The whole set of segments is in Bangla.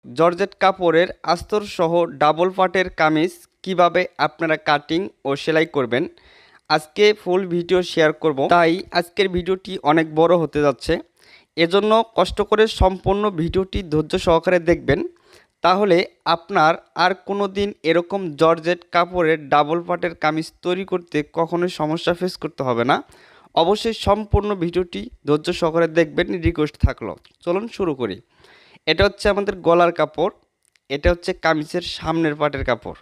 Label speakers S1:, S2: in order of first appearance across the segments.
S1: জর্জেট কাপড়ের আস্তর সহ ডাবল পাটের কামিজ কিভাবে আপনারা কাটিং ও সেলাই করবেন আজকে ফুল ভিডিও শেয়ার করব। তাই আজকের ভিডিওটি অনেক বড় হতে যাচ্ছে, এজন্য কষ্ট করে সম্পূর্ণ ভিডিওটি ধৈর্য সহকারে দেখবেন। তাহলে আপনার আর কোনো দিন এরকম জর্জেট কাপড়ের ডাবল পাটের কামিজ তৈরি করতে কখনোই সমস্যা ফেস করতে হবে না। অবশ্যই সম্পূর্ণ ভিডিওটি ধৈর্য সহকারে দেখবেন, রিকোয়েস্ট থাকলো। চলুন শুরু করি। এটা হচ্ছে আমাদের গলার কাপড়, এটা হচ্ছে কামিজের সামনের পাটের কাপড়,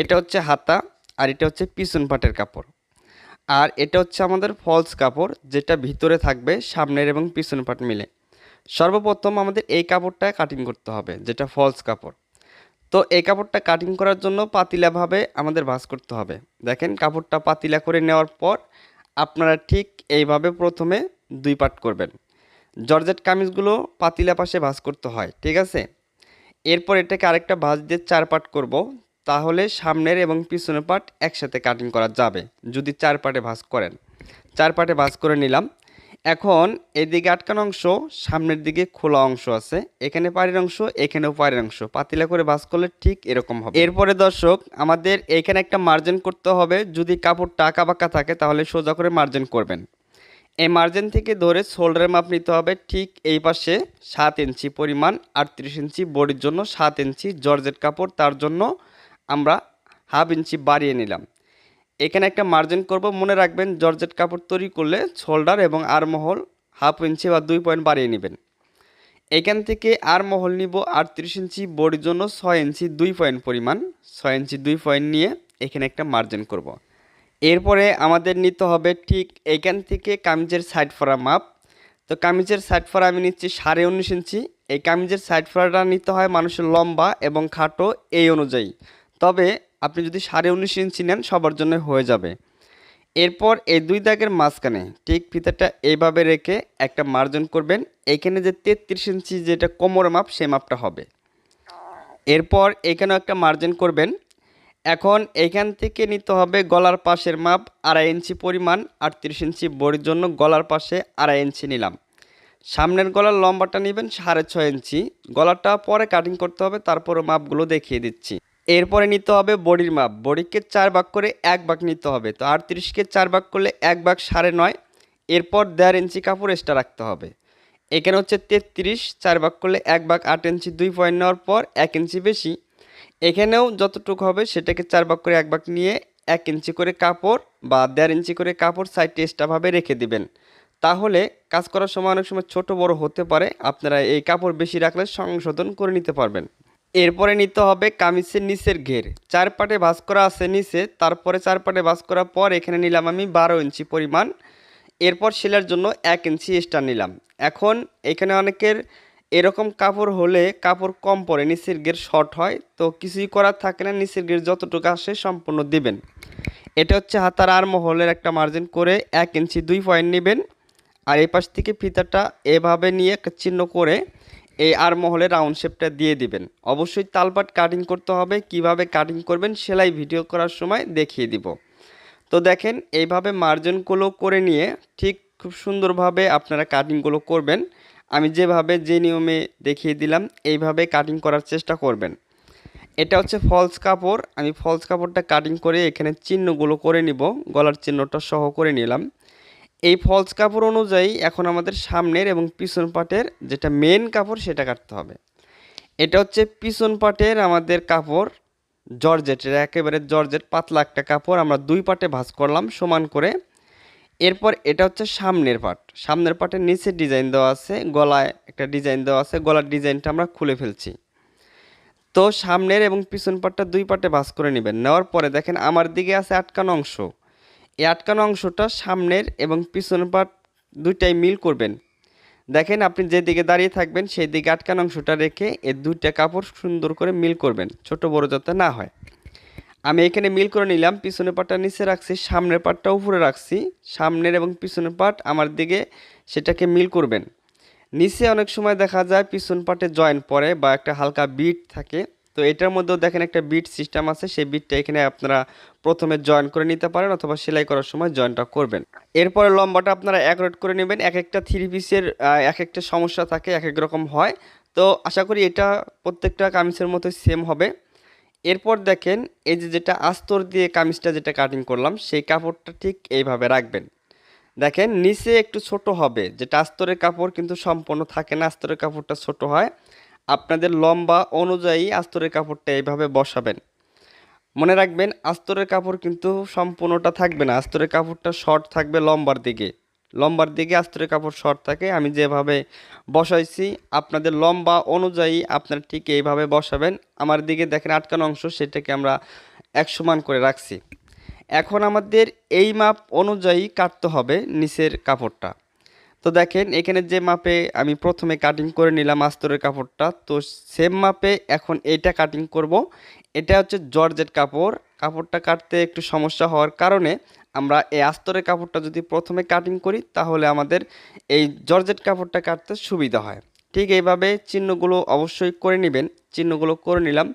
S1: এটা হচ্ছে হাতা, আর এটা হচ্ছে পিছন পাটের কাপড়, আর এটা হচ্ছে আমাদের ফলস কাপড় যেটা ভিতরে থাকবে সামনের এবং পিছন পাট মিলে। সর্বপ্রথম আমাদের এই কাপড়টা কাটিং করতে হবে, যেটা ফলস কাপড়। তো এই কাপড়টা কাটিং করার জন্য পাতিলাভাবে আমাদের ভাঁজ করতে হবে। দেখেন, কাপড়টা পাতিলা করে নেওয়ার পর আপনারা ঠিক এইভাবে প্রথমে দুই পাট করবেন। জর্জেট কামিজগুলো পাতিলা পাশে ভাঁজ করতে হয়, ঠিক আছে। এরপর এটাকে আরেকটা ভাঁজ দিয়ে চার পাট করব, তাহলে সামনের এবং পিছনের পাট একসাথে কাটিং করা যাবে যদি চার পাটে ভাঁজ করেন। চার পাটে ভাঁজ করে নিলাম। এখন এদিকে আটকানো অংশ, সামনের দিকে খোলা অংশ আছে, এখানে পাড়ের অংশ, এখানেও পাড়ের অংশ, পাতিলা করে ভাঁজ করলে ঠিক এরকম হবে। এরপরে দর্শক আমাদের এখানে একটা মার্জিন করতে হবে। যদি কাপড়টা আঁকা বাঁকা থাকে তাহলে সোজা করে মার্জিন করবেন। এই মার্জিন থেকে ধরে শোল্ডারের মাপ নিতে হবে ঠিক এই পাশে 7 ইঞ্চি পরিমাণ। 38 ইঞ্চি বডির জন্য 7 ইঞ্চি জর্জেট কাপড়, তার জন্য আমরা হাফ ইঞ্চি বাড়িয়ে নিলাম। এখানে একটা মার্জিন করব। মনে রাখবেন, জর্জেট কাপড় তৈরি করলে শোল্ডার এবং আরমহল হাফ ইঞ্চি বা 2 পয়েন্ট বাড়িয়ে নেবেন। এখান থেকে আরমহল নিব 38 ইঞ্চি, বডির জন্য 6 ইঞ্চি 2 পয়েন্ট পরিমাণ। 6 ইঞ্চি 2 পয়েন্ট নিয়ে এখানে একটা মার্জিন করব। এরপরে আমাদের নিতে হবে ঠিক এইখান থেকে কামিজের সাইড ফোড়া মাপ। তো কামিজের সাইড ফোড়া আমি নিচ্ছি 19.5 ইঞ্চি। এই কামিজের সাইড ফোড়াটা নিতে হয় মানুষের লম্বা এবং খাটো এই অনুযায়ী, তবে আপনি যদি 19.5 ইঞ্চি নেন সবার জন্য হয়ে যাবে। এরপর এই দুই দাগের মাঝখানে ঠিক ফিতাটা এইভাবে রেখে একটা মার্জিন করবেন। এইখানে যে 33 ইঞ্চি যেটা কোমরের মাপ, সে মাপটা হবে। এরপর এখানেও একটা মার্জিন করবেন। এখন এইখান থেকে নিতে হবে গলার পাশের মাপ 2.5 ইঞ্চি পরিমাণ। 38 ইঞ্চি বডির জন্য গলার পাশে 2.5 ইঞ্চি নিলাম। সামনের গলার লম্বাটা নেবেন 6.5 ইঞ্চি। গলাটা পরে কাটিং করতে হবে, তারপরে মাপগুলো দেখিয়ে দিচ্ছি। এরপরে নিতে হবে বডির মাপ। বডিকে 4 ভাগ করে 1 ভাগ নিতে হবে। তো 38কে 4 ভাগ করলে 1 ভাগ 9.5। এরপর 1.5 ইঞ্চি কাপড় এক্সট্রা রাখতে হবে। এখানে হচ্ছে 33, 4 ভাগ করলে 1 ভাগ 8 ইঞ্চি 2 পয়েন্ট নেওয়ার পর 1 ইঞ্চি বেশি। এখানেও যতটুকু হবে সেটাকে 4 ভাগ করে 1 ভাগ নিয়ে 1 ইঞ্চি করে কাপড় বা 1.5 ইঞ্চি করে কাপড় সাইডে এক্সট্রাভাবে রেখে দিবেন। তাহলে কাজ করার সময় অনেক সময় ছোট বড় হতে পারে, আপনারা এই কাপড় বেশি রাখলে সংশোধন করে নিতে পারবেন। এরপরে নিতে হবে কামিজের নিচের ঘের। 4 পাটে ভাঁজ করা আছে নিচে, তারপরে 4 পাটে ভাঁজ করার পর এখানে নিলাম আমি 12 ইঞ্চি পরিমাণ। এরপর সেলাইয়ের জন্য 1 ইঞ্চি এক্সট্রা নিলাম। এখন এখানে অনেকের এরকম কাপড় হলে কাপড় কম পড়ে, নিচের ঘের শর্ট হয়, তো কিছুই করার থাকে না, নিচের ঘের যতটুকু আসে সম্পূর্ণ দিবেন। এটা হচ্ছে হাতার আরমহলের একটা মার্জিন করে 1 ইঞ্চি 2 পয়েন্ট নেবেন। আর এই পাশ থেকে ফিতাটা এভাবে নিয়ে একটা চিহ্ন করে এই আরমহলের রাউন্ড শেপটা দিয়ে দিবেন। অবশ্যই তালপাট কাটিং করতে হবে, কিভাবে কাটিং করবেন সেলাই ভিডিও করার সময় দেখিয়ে দিব। তো দেখেন, এইভাবে মার্জিনগুলো করে নিয়ে ঠিক খুব সুন্দরভাবে আপনারা কাটিংগুলো করবেন। আমি যেভাবে যে নিয়মে দেখিয়ে দিলাম এইভাবে কাটিং করার চেষ্টা করবেন। এটা হচ্ছে ফলস কাপড়। আমি ফলস কাপড়টা কাটিং করে এখানে চিহ্নগুলো করে নিব, গলার চিহ্নটা সহ করে নিলাম। এই ফলস কাপড় অনুযায়ী এখন আমাদের সামনের এবং পিছন পাটের যেটা মেন কাপড় সেটা কাটতে হবে। এটা হচ্ছে পিছন পাটের আমাদের কাপড়, জর্জেটের, একেবারে জর্জেট পাতলা একটা কাপড়। আমরা দুই পাটে ভাঁজ করলাম সমান করে। এরপর এটা হচ্ছে সামনের পাট। সামনের পাটের নিচে ডিজাইন দেওয়া আছে, গলায় একটা ডিজাইন দেওয়া আছে, গলার ডিজাইনটা আমরা খুলে ফেলছি। তো সামনের এবং পিছন পাটটা দুই পাটে ভাঁজ করে নেবেন। নেওয়ার পরে দেখেন আমার দিকে আছে আটকানো অংশ। এই আটকানো অংশটা সামনের এবং পিছনের পাট দুইটাই মিল করবেন। দেখেন, আপনি যেদিকে দাঁড়িয়ে থাকবেন সেই দিকে আটকানো অংশটা রেখে এই দুইটা কাপড় সুন্দর করে মিল করবেন, ছোট বড় যাতে না হয়। আমি এখানে মিল করে নিলাম। পিছনের পাটটা নিচে রাখছি, সামনের পাটটা উপরে রাখছি। সামনের এবং পিছনের পাট আমার দিকে, সেটাকে মিল করবেন। নিচে অনেক সময় দেখা যায় পিছন পাটে জয়েন্ট পড়ে বা একটা হালকা বিট থাকে, তো এটার মধ্যেও দেখেন একটা বিট সিস্টেম আছে। সেই বিটটা এখানে আপনারা প্রথমে জয়েন করে নিতে পারেন অথবা সেলাই করার সময় জয়েনটা করবেন। এরপরে লম্বাটা আপনারা অ্যাকুরেট করে নেবেন। এক একটা থ্রি পিসের এক একটা সমস্যা থাকে, এক এক রকম হয়। তো তো আশা করি এটা প্রত্যেকটা কামিজের মতো সেম হবে। এরপর দেখেন এই যে যেটা আস্তর দিয়ে কামিজটা যেটা কাটিং করলাম সেই কাপড়টা ঠিক এইভাবে রাখবেন। দেখেন নিচে একটু ছোট হবে, যেটা আস্তরের কাপড় কিন্তু সম্পূর্ণ থাকে না, আস্তরের কাপড়টা ছোট হয়। আপনাদের লম্বা অনুযায়ী আস্তরের কাপড়টা এইভাবে বসাবেন। মনে রাখবেন আস্তরের কাপড় কিন্তু সম্পূর্ণটা থাকবে না, আস্তরের কাপড়টা শর্ট থাকবে লম্বার দিকে। লম্বার দিকে আস্তরের কাপড় শর্ট থাকে। আমি যেভাবে বসাইছি আপনাদের লম্বা অনুযায়ী আপনারা ঠিক এইভাবে বসাবেন। আমার দিকে দেখেন আটকানো অংশ সেটাকে আমরা এক সমান করে রাখছি। এখন আমাদের এই মাপ অনুযায়ী কাটতে হবে নিচের কাপড়টা। তো দেখেন এখানে যে মাপে আমি প্রথমে কাটিং করে নিলাম আস্তরের কাপড়টা, তো সেম মাপে এখন এইটা কাটিং করব। এটা হচ্ছে জর্জেট কাপড়। কাপড়টা কাটতে একটু সমস্যা হওয়ার কারণে আমরা এই আস্তরের কাপড়টা যদি প্রথমে কাটিং করি তাহলে আমাদের এই জর্জেট কাপড়টা কাটতে সুবিধা হয়। ঠিক এইভাবে চিহ্নগুলো অবশ্যই করে নেবেন। চিহ্নগুলো করে নিলাম।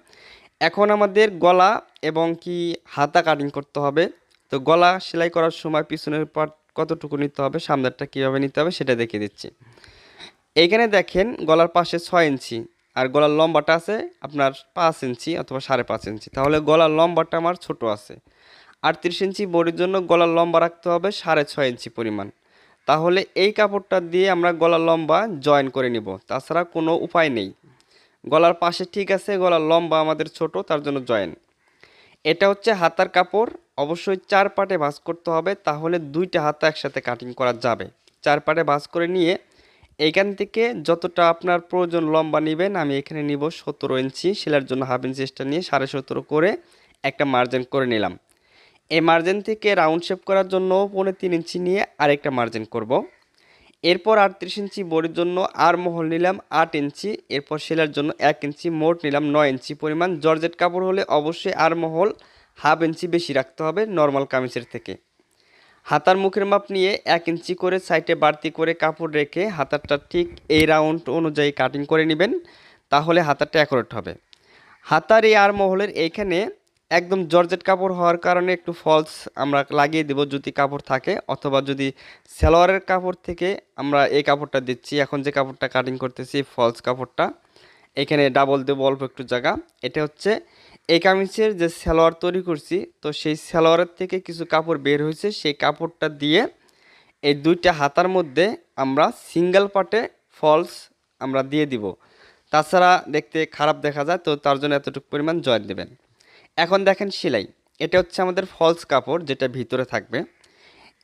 S1: এখন আমাদের গলা এবং কি হাতা কাটিং করতে হবে। তো গলা সেলাই করার সময় পিছনের পার্ট কতটুকু নিতে হবে, সামনেরটা কীভাবে নিতে হবে সেটা দেখিয়ে দিচ্ছি। এইখানে দেখেন গলার পাশে 6 ইঞ্চি আর গলার লম্বাটা আছে আপনার 5 ইঞ্চি অথবা 5.5 ইঞ্চি। তাহলে গলার লম্বাটা আমার ছোট আছে। 38 ইঞ্চি বডির জন্য গলার লম্বা রাখতে হবে 6.5 ইঞ্চি পরিমাণ। তাহলে এই কাপড়টা দিয়ে আমরা গলার লম্বা জয়েন করে নিব, তাছাড়া কোনো উপায় নেই। গলার পাশে ঠিক আছে, গলার লম্বা আমাদের ছোট, তার জন্য জয়েন। এটা হচ্ছে হাতার কাপড়। অবশ্যই 4 পার্টে ভাঁজ করতে হবে, তাহলে দুইটা হাতা একসাথে কাটিং করা যাবে। 4 পার্টে ভাঁজ করে নিয়ে এইখান থেকে যতটা আপনার প্রয়োজন লম্বা নেবেন, আমি এখানে নিব 17 ইঞ্চি। সেলার জন্য হাফ ইঞ্চি এক্সট্রা নিয়ে 17.5 করে একটা মার্জিন করে নিলাম। এই মার্জিন থেকে রাউন্ড শেপ করার জন্য 3.5 ইঞ্চি নিয়ে আরেকটা মার্জিন করব। এরপর 38 ইঞ্চি বডির জন্য আর মহল নিলাম 8 ইঞ্চি। এরপর সেলার জন্য 1 ইঞ্চি, মোট নিলাম 9 ইঞ্চি পরিমাণ। জর্জেট কাপড় হলে অবশ্যই আর মহল হাফ ইঞ্চি বেশি রাখতে হবে নর্মাল কামিজের থেকে। হাতার মুখের মাপ নিয়ে 1 ইঞ্চি করে সাইডে বাড়তি করে কাপড় রেখে হাতারটা ঠিক এই রাউন্ড অনুযায়ী কাটিং করে নেবেন, তাহলে হাতারটা অ্যাকুরেট হবে। হাতার এই আর মহলের এইখানে একদম জর্জেট কাপড় হওয়ার কারণে একটু ফলস আমরা লাগিয়ে দেব যদি কাপড় থাকে, অথবা যদি সালোয়ারের কাপড় থেকে আমরা এই কাপড়টা দিচ্ছি, এখন যে কাপড়টা কাটিং করতেছি ফলস কাপড়টা, এখানে ডাবল দেব অল্প একটু জায়গা। এটা হচ্ছে এই কামিজের যে সালোয়ার তৈরি করছি, তো সেই সালোয়ারের থেকে কিছু কাপড় বের হয়েছে, সেই কাপড়টা দিয়ে এই দুইটা হাতার মধ্যে আমরা সিঙ্গেল পার্টে ফলস আমরা দিয়ে দিব, তাছাড়া দেখতে খারাপ দেখা যায়। তো তার জন্য এতটুকু পরিমাণ জয়েন দেবেন। এখন দেখেন সেলাই। এটা হচ্ছে আমাদের ফলস কাপড় যেটা ভিতরে থাকবে।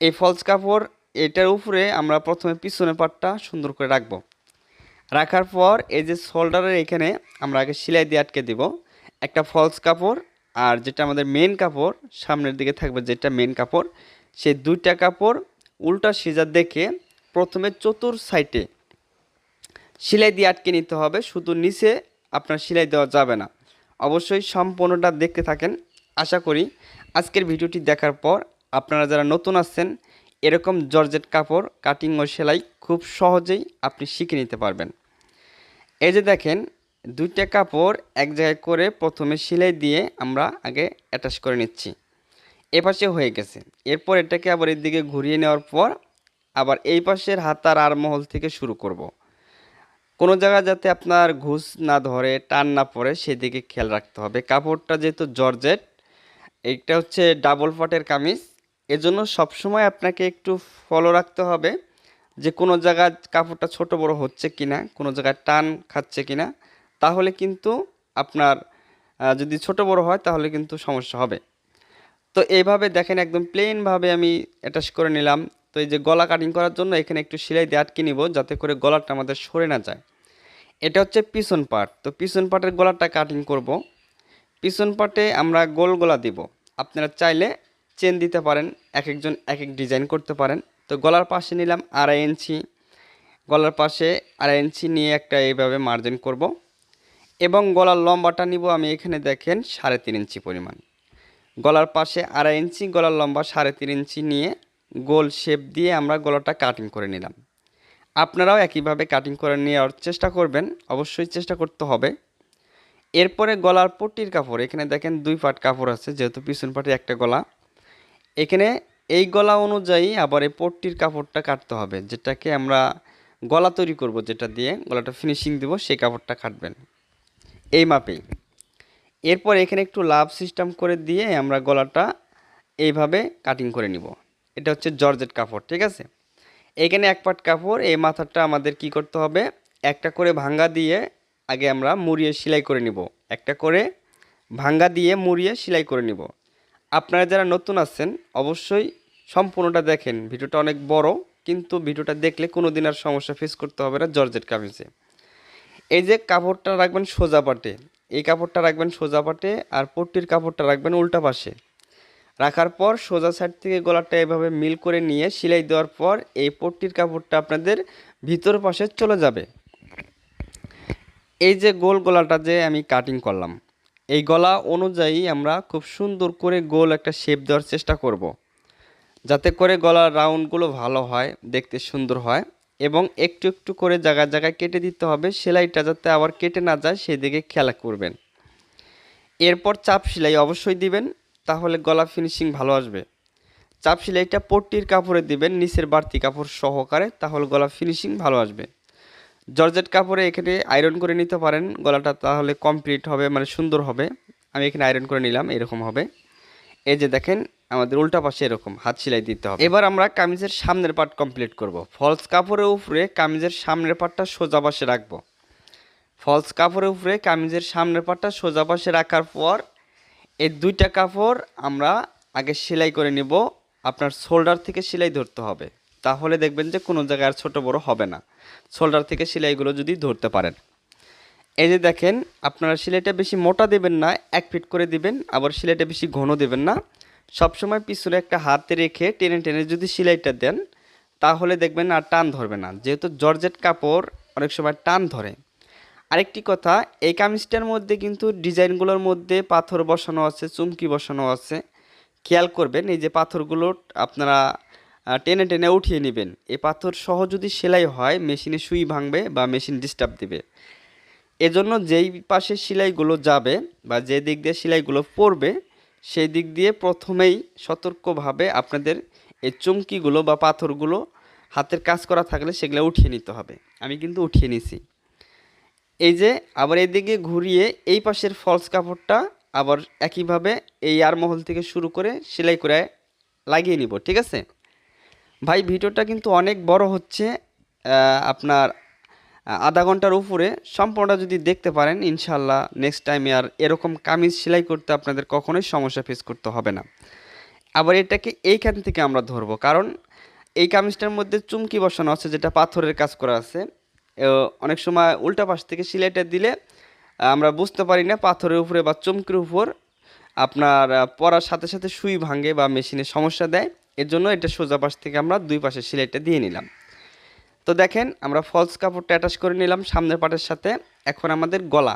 S1: এই ফলস কাপড় এটার উপরে আমরা প্রথমে পিছনের পাটটা সুন্দর করে রাখবো। রাখার পর এই যে শোল্ডারের এখানে আমরা আগে সেলাই দিয়ে আটকে দিব একটা ফলস কাপড়, আর যেটা আমাদের মেন কাপড় সামনের দিকে থাকবে যেটা মেন কাপড়, সেই দুইটা কাপড় উল্টা সিজা দেখে প্রথমে চতুর সাইডে সেলাই দিয়ে আটকে নিতে হবে। শুধু নিচে আপনার সেলাই দেওয়া যাবে না। অবশ্যই সম্পূর্ণটা দেখতে থাকেন। আশা করি আজকের ভিডিওটি দেখার পর আপনারা যারা নতুন আসছেন এরকম জর্জেট কাপড় কাটিং ও সেলাই খুব সহজেই আপনি শিখে নিতে পারবেন। এই যে দেখেন দুইটা কাপড় এক জায়গায় করে প্রথমে সেলাই দিয়ে আমরা আগে অ্যাটাচ করে নিচ্ছি। এপাশে হয়ে গেছে। এরপর এটাকে আবার এর দিকে ঘুরিয়ে নেওয়ার পর আবার এই পাশের হাতার আর মহল থেকে শুরু করব। কোনো জায়গায় যাতে আপনার ঘুষ না ধরে, টান না পড়ে সেদিকে খেয়াল রাখতে হবে। কাপড়টা যেহেতু জর্জেট, এটা হচ্ছে ডাবল পাটের কামিজ, এজন্য সবসময় আপনাকে একটু ফলো রাখতে হবে যে কোনো জায়গায় কাপড়টা ছোট বড় হচ্ছে কিনা, কোনো জায়গায় টান খাচ্ছে কিনা। তাহলে কিন্তু আপনার যদি ছোট বড় হয় তাহলে কিন্তু সমস্যা হবে। তো এইভাবে দেখেন একদম প্লেনভাবে আমি অ্যাটাচ করে নিলাম। তো এই যে গলা কাটিং করার জন্য এখানে একটু সেলাই দিয়ে আটকে নিব যাতে করে গলাটা আমাদের সরে না যায়। এটা হচ্ছে পিছন পার্ট। তো পিছন পার্টের গলাটা কাটিং করব। পিছন পার্টে আমরা গোল গলা দিব। আপনারা চাইলে চেন দিতে পারেন, এক একজন এক এক ডিজাইন করতে পারেন। তো গলার পাশে নিলাম 2.5 ইঞ্চি, গলার পাশে 2.5 ইঞ্চি নিয়ে একটা এইভাবে মার্জিন করব এবং গলার লম্বাটা নিব আমি এখানে দেখেন 3.5 ইঞ্চি পরিমাণ। গলার পাশে 2.5 ইঞ্চি, গলার লম্বা 3.5 ইঞ্চি নিয়ে গোল শেপ দিয়ে আমরা গলাটা কাটিং করে নিলাম। আপনারাও একইভাবে কাটিং করে নেওয়ার চেষ্টা করবেন, অবশ্যই চেষ্টা করতে হবে। এরপরে গলার পট্টির কাপড়, এখানে দেখেন 2 পাট কাপড় আছে যেহেতু পিছন পাটে একটা গলা, এখানে এই গলা অনুযায়ী আবার এই পট্টির কাপড়টা কাটতে হবে, যেটাকে আমরা গলা তৈরি করব, যেটা দিয়ে গলাটা ফিনিশিং দিব, সেই কাপড়টা কাটবেন এই মাপেই। এরপর এখানে একটু লাভ সিস্টেম করে দিয়ে আমরা গলাটা এইভাবে কাটিং করে নিব। এটা হচ্ছে জর্জেট কাপড়, ঠিক আছে। এখানে এক পাট কাপড়, এই মাথাটা আমাদের কি করতে হবে, একটা করে ভাঙ্গা দিয়ে আগে আমরা মুড়িয়ে সেলাই করে নিব। একটা করে ভাঙ্গা দিয়ে মুড়িয়ে সেলাই করে নিব। আপনারা যারা নতুন আছেন অবশ্যই সম্পূর্ণটা দেখেন, ভিডিওটা অনেক বড়, কিন্তু ভিডিওটা দেখলে কোনো দিন আর সমস্যা ফেস করতে হবে না জর্জেট কামিজে। এই যে কাপড়টা রাখবেন সোজা পাটে, এই কাপড়টা রাখবেন সোজা পাটে, আর পট্টির কাপড়টা রাখবেন উল্টা পাশে। রাখার পর সোজা সাইড থেকে গলাটা এভাবে মিল করে নিয়ে সেলাই দেওয়ার পর এই পট্টির কাপড়টা আপনাদের ভিতর পাশে চলে যাবে। এই যে গোল গলাটা যে আমি কাটিং করলাম, এই গলা অনুযায়ী আমরা খুব সুন্দর করে গোল একটা শেপ দেওয়ার চেষ্টা করব, যাতে করে গলার রাউন্ডগুলো ভালো হয়, দেখতে সুন্দর হয়। এবং একটু একটু করে জায়গায় জায়গায় কেটে দিতে হবে, সেলাইটা যাতে আবার কেটে না যায় সেই দিকে খেয়াল করবেন। এরপর চাপ সেলাই অবশ্যই দিবেন, তাহলে গলা ফিনিশিং ভালো আসবে। চাপ সেলাইটা পট্টির কাপড়ে দিবেন নিচের বাড়তি কাপড় সহকারে, তাহলে গলা ফিনিশিং ভালো আসবে। জর্জেট কাপড়ে এখানে আয়রন করে নিতে পারেন গলাটা, তাহলে কমপ্লিট হবে, মানে সুন্দর হবে। আমি এখানে আয়রন করে নিলাম, এরকম হবে। এই যে দেখেন আমাদের উল্টা পাশে এরকম হাত সেলাই দিতে হবে। এবার আমরা কামিজের সামনের পার্ট কমপ্লিট করব। ফলস কাপড়ের উপরে কামিজের সামনের পার্টটা সোজা পাশে রাখবো। ফলস কাপড়ের উপরে কামিজের সামনের পার্টটা সোজা পাশে রাখার পর এই দুইটা কাপড় আমরা আগে সেলাই করে নিব। আপনার শোল্ডার থেকে সেলাই ধরতে হবে, তাহলে দেখবেন যে কোনো জায়গায় আর ছোটো বড়ো হবে না, শোল্ডার থেকে সেলাইগুলো যদি ধরতে পারেন। এই যে দেখেন আপনারা সেলাইটা বেশি মোটা দেবেন না, 1 ফিট করে দিবেন, আবার সেলাইটা বেশি ঘন দেবেন না। সবসময় পিছনে একটা হাতে রেখে টেনে টেনে যদি সেলাইটা দেন, তাহলে দেখবেন আর টান ধরবে না, যেহেতু জর্জেট কাপড় অনেক সময় টান ধরে। আরেকটি কথা, এই কামিজটার মধ্যে কিন্তু ডিজাইনগুলোর মধ্যে পাথর বসানো আছে, চুমকি বসানো আছে, খেয়াল করবেন। এই যে পাথরগুলো আপনারা টেনে টেনে উঠিয়ে নেবেন। এই পাথর সহ যদি সেলাই হয় মেশিনে সুই ভাঙবে বা মেশিন ডিস্টার্ব দিবে। এজন্য যেই পাশে সেলাইগুলো যাবে বা যে দিক দিয়ে সেলাইগুলো পড়বে সেই দিক দিয়ে প্রথমেই সতর্কভাবে আপনাদের এই চুমকিগুলো বা পাথরগুলো হাতের কাজ করা থাকলে সেগুলো উঠিয়ে নিতে হবে। আমি কিন্তু উঠিয়ে নিছি। এই যে আবার এদিকে ঘুরিয়ে এই পাশের ফলস কাপড়টা আবার একইভাবে এই আরমহল থেকে শুরু করে সেলাই করে লাগিয়ে নিব, ঠিক আছে ভাই। ভিডিওটা কিন্তু অনেক বড় হচ্ছে, আপনার আধা ঘন্টার উপরে। সম্পূর্ণটা যদি দেখতে পারেন ইনশাল্লাহ নেক্সট টাইমে আর এরকম কামিজ সেলাই করতে আপনাদের কখনোই সমস্যা ফেস করতে হবে না। আবার এটাকে এইখান থেকে আমরা ধরবো, কারণ এই কামিজটার মধ্যে চুমকি বসানো আছে, যেটা পাথরের কাজ করা আছে। অনেক সময় উল্টা পাশ থেকে সেলাইটা দিলে আমরা বুঝতে পারি না, পাথরের উপরে বা চুমকির উপর আপনার পরার সাথে সাথে সুই ভাঙে বা মেশিনে সমস্যা দেয়। এর জন্য এটা সোজা পাশ থেকে আমরা দুই পাশে সেলাইটা দিয়ে নিলাম। তো দেখেন আমরা ফলস কাপড়টা অ্যাটাচ করে নিলাম সামনের পাটের সাথে। এখন আমাদের গলা,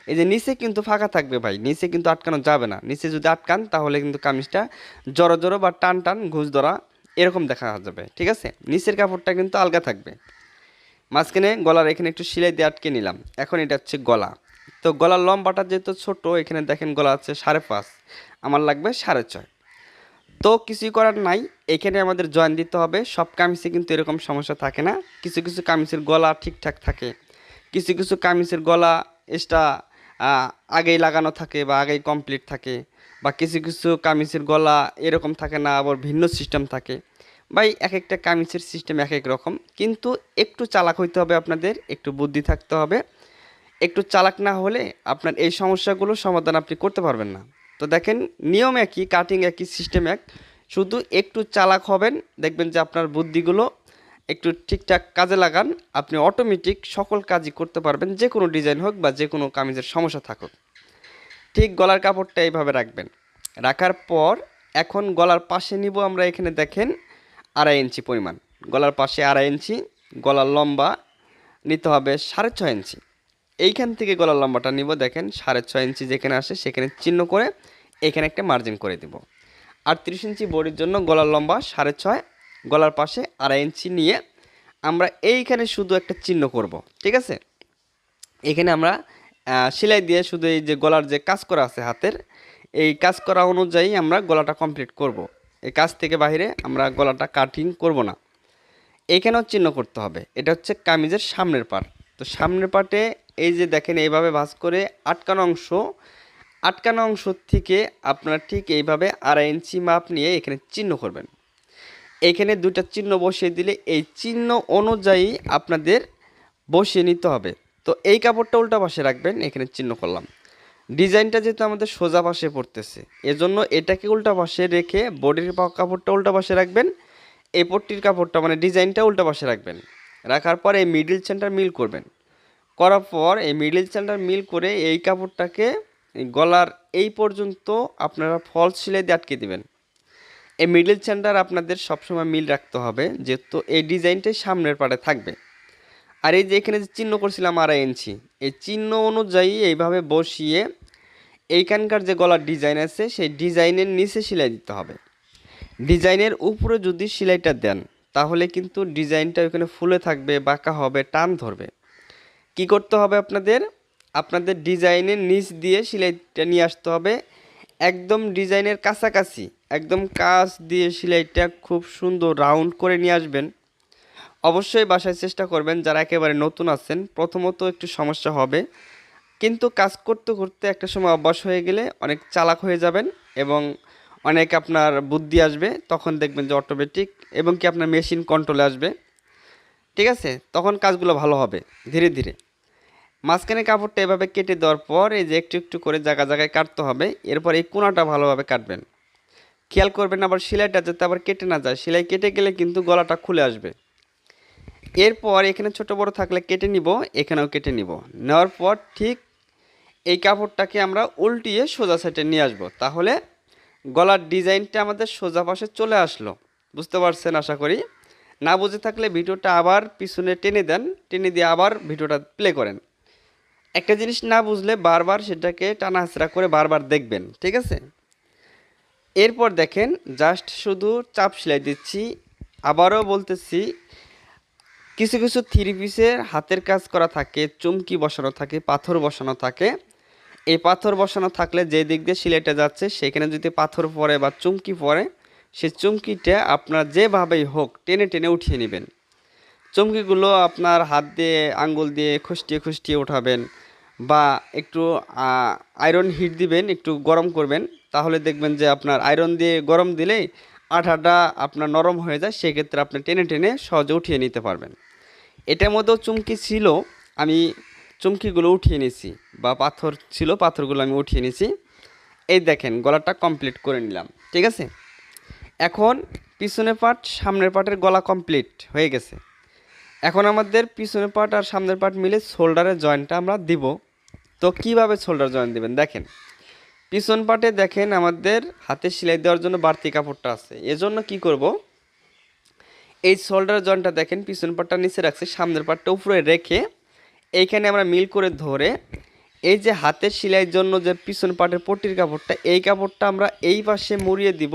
S1: এই যে নিচে কিন্তু ফাঁকা থাকবে ভাই, নিচে কিন্তু আটকানো যাবে না। নিচে যদি আটকান তাহলে কিন্তু কামিজটা জড়ো জড়ো বা টান টান ঘুষ ধরা এরকম দেখা যাবে, ঠিক আছে। নিচের কাপড়টা কিন্তু আলগা থাকবে। মাঝখানে গলার এখানে একটু সেলাই দিয়ে আটকে নিলাম। এখন এটা হচ্ছে গলা। তো গলার লম্বাটা যেহেতু ছোট, এখানে দেখেন গলা আছে 5.5, আমার লাগবে 6.5। তো কিছুই করার নাই, এখানে আমাদের জয়েন দিতে হবে। সব কামিজে কিন্তু এরকম সমস্যা থাকে না, কিছু কিছু কামিজের গলা ঠিকঠাক থাকে, কিছু কিছু কামিজের গলা এক্সট্রা আগেই লাগানো থাকে বা আগেই কমপ্লিট থাকে, বা কিছু কিছু কামিজের গলা এরকম থাকে না, আবার ভিন্ন সিস্টেম থাকে। ভাই এক একটা কামিজের সিস্টেম এক এক রকম, কিন্তু একটু চালাক হইতে হবে আপনাদের, একটু বুদ্ধি থাকতে হবে। একটু চালাক না হলে আপনার এই সমস্যাগুলো সমাধান আপনি করতে পারবেন না। তো দেখেন নিয়ম একই, কাটিং একই, সিস্টেম এক, শুধু একটু চালাক হবেন, দেখবেন যে আপনার বুদ্ধিগুলো একটু ঠিকঠাক কাজে লাগান, আপনি অটোমেটিক সকল কাজই করতে পারবেন, যে কোনো ডিজাইন হোক বা যে কোনো কামিজের সমস্যা থাকুক। ঠিক গলার কাপড়টা এইভাবে রাখবেন। রাখার পর এখন গলার পাশে নিব আমরা, এখানে দেখেন 2.5 ইঞ্চি পরিমাণ, গলার পাশে 2.5 ইঞ্চি। গলার লম্বা নিতে হবে 6.5 ইঞ্চি। এইখান থেকে গলার লম্বাটা নিব, দেখেন 6.5 ইঞ্চি যেখানে আসে সেখানে চিহ্ন করে এখানে একটা মার্জিন করে দেব। 38 ইঞ্চি বডির জন্য গলার লম্বা 6.5, গলার পাশে 2.5 ইঞ্চি নিয়ে আমরা এইখানে শুধু একটা চিহ্ন করব, ঠিক আছে। এখানে আমরা সেলাই দিয়ে শুধু এই যে গলার যে কাজ করা আছে হাতের, এই কাজ করা অনুযায়ী আমরা গলাটা কমপ্লিট করব। এই কাজ থেকে বাইরে আমরা গলাটা কাটিং করব না। এখানেও চিহ্ন করতে হবে। এটা হচ্ছে কামিজের সামনের পার্ট। তো সামনের পার্টে এই যে দেখেন এইভাবে ভাঁজ করে আটকানো অংশ থেকে আপনারা ঠিক এইভাবে 2.5 ইঞ্চি মাপ নিয়ে এখানে চিহ্ন করবেন। এখানে দুইটা চিহ্ন বসিয়ে দিলে এই চিহ্ন অনুযায়ী আপনাদের বসিয়ে নিতে হবে। তো এই কাপড়টা উল্টা পাশে রাখবেন, এখানে চিহ্ন করলাম। ডিজাইনটা যেহেতু আমাদের সোজা পাশে পড়তেছে, এজন্য এটাকে উল্টা পাশে রেখে বডির কাপড়টা উল্টা পাশে রাখবেন, এই পট্টির কাপড়টা মানে ডিজাইনটা উল্টা পাশে রাখবেন। রাখার পর এই মিডল চেনটা মিল করবেন। করার পর এই মিডল চেনটা মিল করে এই কাপড়টাকে গলার এই পর্যন্ত আপনারা ফলস সেলাই দিয়ে আটকে দিবেন। এই মিডল চেনটার আপনাদের সবসময় মিল রাখতে হবে, যেহেতু এই ডিজাইনটাই সামনের পাটে থাকবে। আর এই যে এখানে যে চিহ্ন করছিলাম 2.5 ইঞ্চি, এই চিহ্ন অনুযায়ী এইভাবে বসিয়ে এইখানকার যে গলার ডিজাইন আছে সেই ডিজাইনের নিচে সেলাই দিতে হবে। ডিজাইনের উপরে যদি সেলাইটা দেন তাহলে কিন্তু ডিজাইনটা ওখানে ফুলে থাকবে, বাঁকা হবে, টান ধরবে। কি করতে হবে আপনাদের ডিজাইনের নিচ দিয়ে সেলাইটা নিয়ে আসতে হবে একদম ডিজাইনের কাছাকাছি, একদম কাছ দিয়ে সেলাইটা খুব সুন্দর রাউন্ড করে নিয়ে আসবেন। অবশ্যই বাসায় চেষ্টা করবেন। যারা একেবারে নতুন আছেন প্রথমত একটু সমস্যা হবে, কিন্তু কাজ করতে করতে একটা সময় অভ্যাস হয়ে গেলে অনেক চালাক হয়ে যাবেন এবং অনেক আপনার বুদ্ধি আসবে। তখন দেখবেন যে অটোমেটিক এবং কি আপনার মেশিন কন্ট্রোলে আসবে। ঠিক আছে, তখন কাজগুলো ভালো হবে ধীরে ধীরে। মাঝখানে কাপড়টা এভাবে কেটে দেওয়ার পর এই যে একটু একটু করে জায়গায় জায়গায় কাটতে হবে। এরপর এই কোণাটা ভালোভাবে কাটবেন। খেয়াল করবেন আবার সেলাইটা যাতে আবার কেটে না যায়, সেলাই কেটে গেলে কিন্তু গলাটা খুলে আসবে। এরপর এখানে ছোট বড় থাকলে কেটে নিব, এখানেও কেটে নিব। নেওয়ার পর ঠিক এই কাপড়টাকে আমরা উল্টিয়ে সোজা সাইডে নিয়ে আসব। তাহলে গলার ডিজাইনটা আমাদের সোজা পাশে চলে আসলো। বুঝতে পারছেন আশা করি। না বুঝে থাকলে ভিডিওটা আবার পিছনে টেনে দেন, টেনে দিয়ে আবার ভিডিওটা প্লে করেন। একটা জিনিস না বুঝলে বারবার সেটাকে টানাহাঁচড়া করে বারবার দেখবেন, ঠিক আছে। এরপর দেখেন জাস্ট শুধু চাপ সেলাই দিচ্ছি। আবারও বলতেছি, কিছু কিছু থ্রি পিসের হাতের কাজ করা থাকে, চুমকি বসানো থাকে, পাথর বসানো থাকে। এই পাথর বসানো থাকলে যে দিক দিয়ে সেলাইটা যাচ্ছে সেখানে যদি পাথর পড়ে বা চুমকি পড়ে, সেই চুমকিটা আপনার যেভাবেই হোক টেনে টেনে উঠিয়ে নেবেন। চুমকিগুলো আপনার হাত দিয়ে আঙ্গুল দিয়ে খুষ্টিয়ে খুষ্টিয়ে উঠাবেন বা একটু আয়রন হিট দিবেন, একটু গরম করবেন। তাহলে দেখবেন যে আপনার আয়রন দিয়ে গরম দিলেই আঠাটা আপনার নরম হয়ে যায়, সেক্ষেত্রে আপনি টেনে টেনে সহজে উঠিয়ে নিতে পারবেন। এটার মধ্যেও চুমকি ছিল, আমি চুমকিগুলো উঠিয়ে নিয়েছি, বা পাথর ছিল পাথরগুলো আমি উঠিয়ে নিয়েছি। এই দেখেন গলাটা কমপ্লিট করে নিলাম, ঠিক আছে। এখন পিছনের পার্ট সামনের পার্টের গলা কমপ্লিট হয়ে গেছে। এখন আমাদের পিছনের পার্ট আর সামনের পার্ট মিলে শোল্ডারের জয়েন্টটা আমরা দিব। তো কিভাবে শোল্ডার জয়েন্ট দিবেন দেখেন। পিছন পার্টে দেখেন আমাদের হাতে সেলাই দেওয়ার জন্য বাড়তি কাপড়টা আছে, এজন্য কি করব, এই শোল্ডার জয়েন্টটা দেখেন পিছন পার্টটা নিচে রাখছি, সামনের পার্টটা উপরে রেখে এইখানে আমরা মিল করে ধরে এই যে হাতের সেলাইয়ের জন্য যে পিছন পার্টের পট্টির কাপড়টা, এই কাপড়টা আমরা এই পাশে মুড়িয়ে দিব।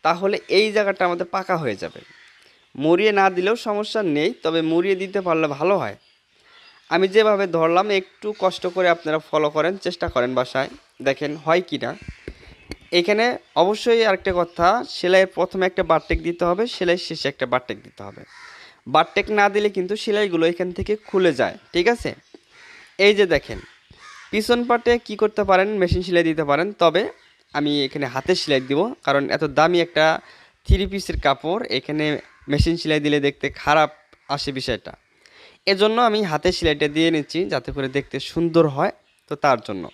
S1: তাহলে এই জায়গাটা আমাদের পাকা হয়ে যাবে। মুড়িয়ে না দিলেও সমস্যা নেই, তবে মুড়িয়ে দিতে পারলে ভালো হয়। আমি যেভাবে ধরলাম একটু কষ্ট করে আপনারা ফলো করেন, চেষ্টা করেন বাসায়, দেখেন হয় কি না। এখানে অবশ্যই আরেকটা কথা, সেলাইয়ের প্রথমে একটা বারটেক দিতে হবে, সেলাই শেষে একটা বারটেক দিতে হবে। বারটেক না দিলে কিন্তু সেলাইগুলো এখান থেকে খুলে যায়, ঠিক আছে। এই যে দেখেন পিছন পাটে কি করতে পারেন, মেশিন সেলাই দিতে পারেন, তবে আমি এখানে হাতে সেলাই দিব, কারণ এত দামি একটা থ্রি পিসের কাপড় এখানে মেশিন সেলাই দিলে দেখতে খারাপ আসে বিষয়টা। এজন্য আমি হাতে সেলাইটা দিয়ে নিচ্ছি যাতে করে দেখতে সুন্দর হয়। তো তার জন্য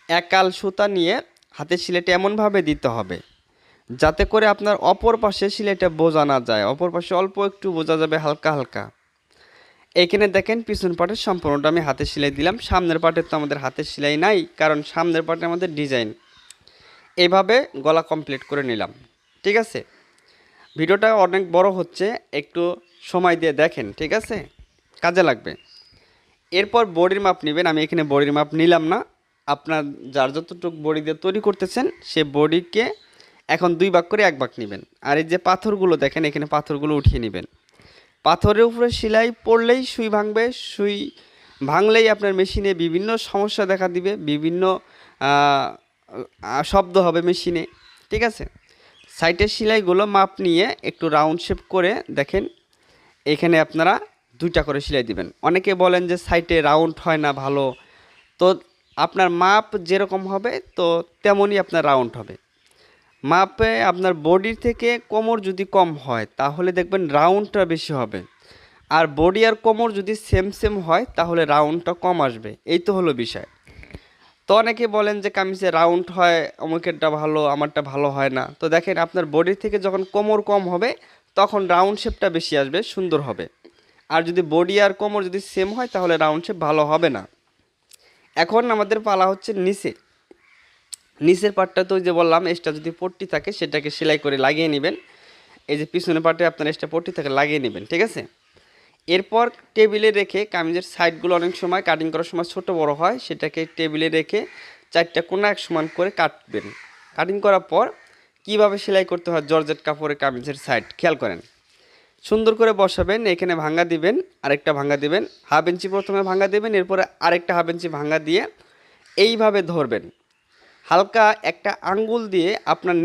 S1: একাল সুতা নিয়ে হাতের সেলাইটা এমনভাবে দিতে হবে যাতে করে আপনার অপর পাশে সেলাইটা বোঝা না যায়, অপর পাশে অল্প একটু বোঝা যাবে হালকা হালকা। এখানে দেখেন পিছন পাটের সম্পূর্ণটা আমি হাতে সেলাই দিলাম, সামনের পাটের তো আমাদের হাতের সেলাই নাই, কারণ সামনের পাটে আমাদের ডিজাইন। এইভাবে গলা কমপ্লিট করে নিলাম, ঠিক আছে। ভিডিওটা অনেক বড় হচ্ছে, একটু সময় দিয়ে দেখেন, ঠিক আছে, কাজে লাগবে। এরপর বডির মাপ নেবেন। আমি এখানে বডির মাপ নিলাম না, আপনার যার যতটুকু বডি দিয়ে তৈরি করতেছেন সে বডিকে এখন 2 ভাগ করে 1 ভাগ নেবেন। আর এই যে পাথরগুলো দেখেন এখানে পাথরগুলো উঠিয়ে নেবেন। পাথরের উপরে সেলাই পড়লেই সুই ভাঙবে, সুই ভাঙলেই আপনার মেশিনে বিভিন্ন সমস্যা দেখা দিবে, বিভিন্ন শব্দ হবে মেশিনে, ঠিক আছে। সাইডের সেলাইগুলো মাপ নিয়ে একটু রাউন্ড শেপ করে দেখেন এখানে আপনারা 2টা করে সেলাই দিবেন। অনেকে বলেন যে সাইডে রাউন্ড হয় না ভালো, তো আপনার মাপ যেরকম হবে তো তেমনই আপনার রাউন্ড হবে। মাপে আপনার বডির থেকে কোমর যদি কম হয় তাহলে দেখবেন রাউন্ডটা বেশি হবে, আর বডি আর কোমর যদি সেম সেম হয় তাহলে রাউন্ডটা কম আসবে। এই তো হলো বিষয়। তো অনেকে বলেন যে কামিজে রাউন্ড হয়, অমুকেরটা ভালো আমারটা ভালো হয় না। তো দেখেন আপনার বডির থেকে যখন কোমর কম হবে তখন রাউন্ড শেপটা বেশি আসবে, সুন্দর হবে। আর যদি বডি আর কোমর যদি সেম হয় তাহলে রাউন্ড শেপ ভালো হবে না। এখন আমাদের পালা হচ্ছে নিচের পার্টটা, তো যে বললাম এক্সট্রা যদি পট্টি থাকে সেটাকে সেলাই করে লাগিয়ে নেবেন। এই যে পিছনের পার্টে আপনার এক্সট্রা পট্টি থাকে লাগিয়ে নেবেন, ঠিক আছে। এরপর টেবিলে রেখে কামিজের সাইডগুলো অনেক সময় কাটিং করার সময় ছোট বড় হয়, সেটাকে টেবিলে রেখে 4টা কোণা এক সমান করে কাটবেন। কাটিং করার পর কিভাবে সেলাই করতে হয় জর্জেট কাপড়ে কামিজের সাইড খেয়াল করেন। সুন্দর করে বসাবেন, এখানে ভাঙা দিবেন, আরেকটা ভাঙা দিবেন, 1/2 ইঞ্চি প্রথমে ভাঙা দিবেন, এরপরে আরেকটা 1/2 ইঞ্চি ভাঙা দিয়ে এইভাবে ধরবেন। হালকা একটা আঙ্গুল দিয়ে আপনার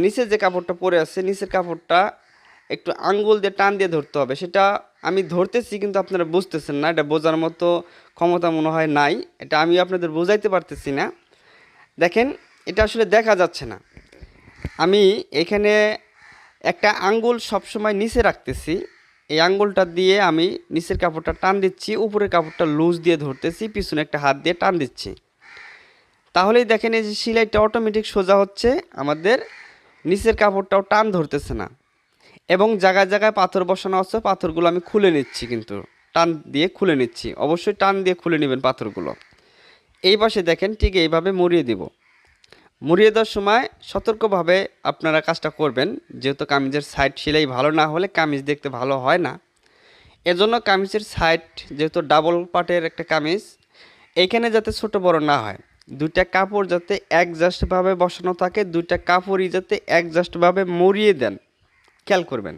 S1: নিচে যে কাপড়টা পরে আছে নিচের কাপড়টা একটু আঙ্গুল দিয়ে টান দিয়ে ধরতে হবে। সেটা আমি ধরতেছি কিন্তু আপনারা বুঝতেছেন না, এটা বোঝার মতো ক্ষমতা মনে হয় নাই, এটা আমি আপনাদের বোঝাইতে পারতেছি না। দেখেন এটা আসলে দেখা যাচ্ছে না, আমি এখানে একটা আঙ্গুল সবসময় নিচে রাখতেছি, এই আঙ্গুলটা দিয়ে আমি নিচের কাপড়টা টান দিচ্ছি, উপরের কাপড়টা লুজ দিয়ে ধরতেছি, পিছনে একটা হাত দিয়ে টান দিচ্ছি। তাহলেই দেখেন এই যে সেলাইটা অটোমেটিক সোজা হচ্ছে, আমাদের নিচের কাপড়টাও টান ধরতেছে না। এবং জায়গায় জায়গায় পাথর বসানো আছে, পাথরগুলো আমি খুলে নিচ্ছি, কিন্তু টান দিয়ে খুলে নিচ্ছি, অবশ্যই টান দিয়ে খুলে নেবেন পাথরগুলো। এই পাশে দেখেন ঠিক এইভাবে মুড়িয়ে দিব। মুড়িয়ে দেওয়ার সময় সতর্কভাবে আপনারা কাজটা করবেন, যেহেতু কামিজের সাইড সেলাই ভালো না হলে কামিজ দেখতে ভালো হয় না। এজন্য কামিজের সাইড যেহেতু ডাবল পার্টের একটা কামিজ, এইখানে যাতে ছোট বড় না হয়, 2টা কাপড় যাতে অ্যাডজাস্টভাবে বসানো থাকে, 2টা কাপড়ই যাতে অ্যাডজাস্টভাবে মুড়িয়ে দেন, খেয়াল করবেন।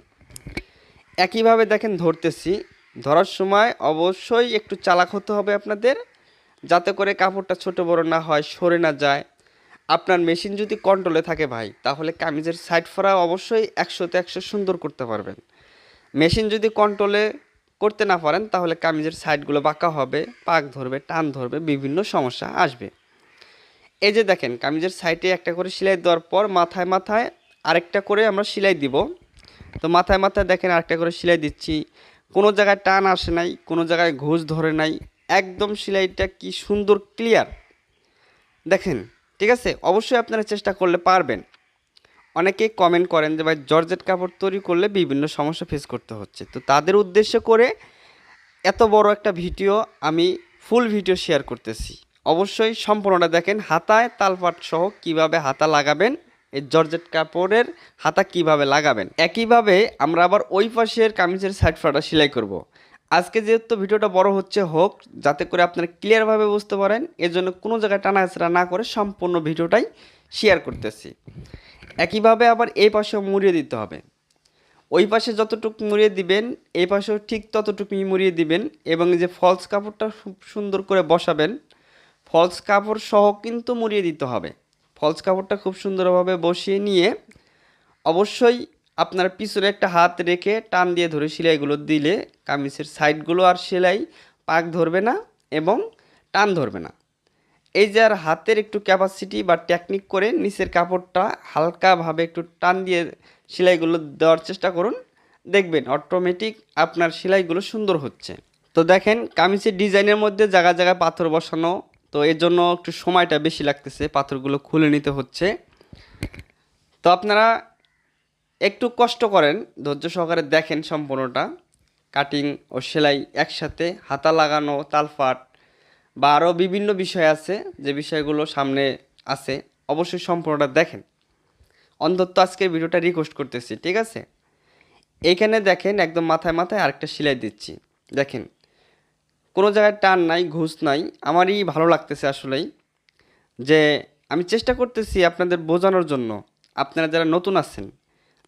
S1: একইভাবে দেখেন ধরতেছি, ধরার সময় অবশ্যই একটু চালাক হতে হবে আপনাদের, যাতে করে কাপড়টা ছোট বড় না হয়, সরে না যায়। আপনার মেশিন যদি কন্ট্রোলে থাকে ভাই, তাহলে কামিজের সাইড ফোড়া অবশ্যই 100তে 100 সুন্দর করতে পারবেন। মেশিন যদি কন্ট্রোলে করতে না পারেন তাহলে কামিজের সাইডগুলো বাঁকা হবে, পাক ধরবে, টান ধরবে, বিভিন্ন সমস্যা আসবে। এই যে দেখেন কামিজের সাইডে একটা করে সেলাই দেওয়ার পর মাথায় মাথায় আরেকটা করে আমরা সেলাই দিব। তো মাথায় মাথায় দেখেন আরেকটা করে সেলাই দিচ্ছি, কোনো জায়গায় টান আসে নাই, কোনো জায়গায় ঘুষ ধরে নাই, একদম সেলাইটা কি সুন্দর ক্লিয়ার দেখেন, ঠিক আছে। অবশ্যই আপনারা চেষ্টা করলে পারবেন। অনেকেই কমেন্ট করেন যে ভাই জর্জেট কাপড় তৈরি করলে বিভিন্ন সমস্যা ফেস করতে হচ্ছে, তো তাদের উদ্দেশ্য করে এত বড় একটা ভিডিও, আমি ফুল ভিডিও শেয়ার করতেছি। অবশ্যই সম্পূর্ণটা দেখেন, হাতায় তালপাট সহ কিভাবে হাতা লাগাবেন, এই জর্জেট কাপড়ের হাতা কিভাবে লাগাবেন। একইভাবে আমরা আবার ওই পাশের কামিজের সাইড ফাটা সেলাই করব। আজকে যেহেতু ভিডিওটা বড় হচ্ছে হোক, যাতে করে আপনারা ক্লিয়ারভাবে বুঝতে পারেন, এজন্য কোনো জায়গায় টানাহেঁচড়া না করে সম্পূর্ণ ভিডিওটাই শেয়ার করতেছি। একইভাবে আবার এই পাশেও মুড়িয়ে দিতে হবে, ওই পাশে যতটুকু মুড়িয়ে দিবেন এই পাশেও ঠিক ততটুকুই মুড়িয়ে দিবেন। এবং এই যে ফলস কাপড়টা খুব সুন্দর করে বসাবেন, ফলস কাপড় সহ কিন্তু মুড়িয়ে দিতে হবে। ফলস কাপড়টা খুব সুন্দরভাবে বসিয়ে নিয়ে অবশ্যই আপনার পিছনে একটা হাত রেখে টান দিয়ে ধরে সেলাইগুলো দিলে কামিজের সাইডগুলো আর সেলাই পাক ধরবে না এবং টান ধরবে না। এই যে আর হাতের একটু ক্যাপাসিটি বা টেকনিক করে নিচের কাপড়টা হালকাভাবে একটু টান দিয়ে সেলাইগুলো দেওয়ার চেষ্টা করুন, দেখবেন অটোমেটিক আপনার সেলাইগুলো সুন্দর হচ্ছে। তো দেখেন কামিজের ডিজাইনের মধ্যে জায়গায় জায়গায় পাথর বসানো, তো এর জন্য একটু সময়টা বেশি লাগতেছে, পাথরগুলো খুলে নিতে হচ্ছে। তো আপনারা একটু কষ্ট করেন, ধৈর্য সহকারে দেখেন সম্পূর্ণটা, কাটিং ও সেলাই একসাথে, হাতা লাগানো, তালপাট বা আরও বিভিন্ন বিষয় আছে, যে বিষয়গুলো সামনে আছে, অবশ্যই সম্পূর্ণটা দেখেন। অন্তত আজকের ভিডিওটা রিকোয়েস্ট করতেছি, ঠিক আছে। এইখানে দেখেন একদম মাথায় মাথায় আরেকটা সেলাই দিচ্ছি, দেখেন কোনো জায়গায় টান নাই, ঘুষ নাই। আমারই ভালো লাগতেছে আসলেই, যে আমি চেষ্টা করতেছি আপনাদের বোঝানোর জন্য, আপনারা যারা নতুন আছেন,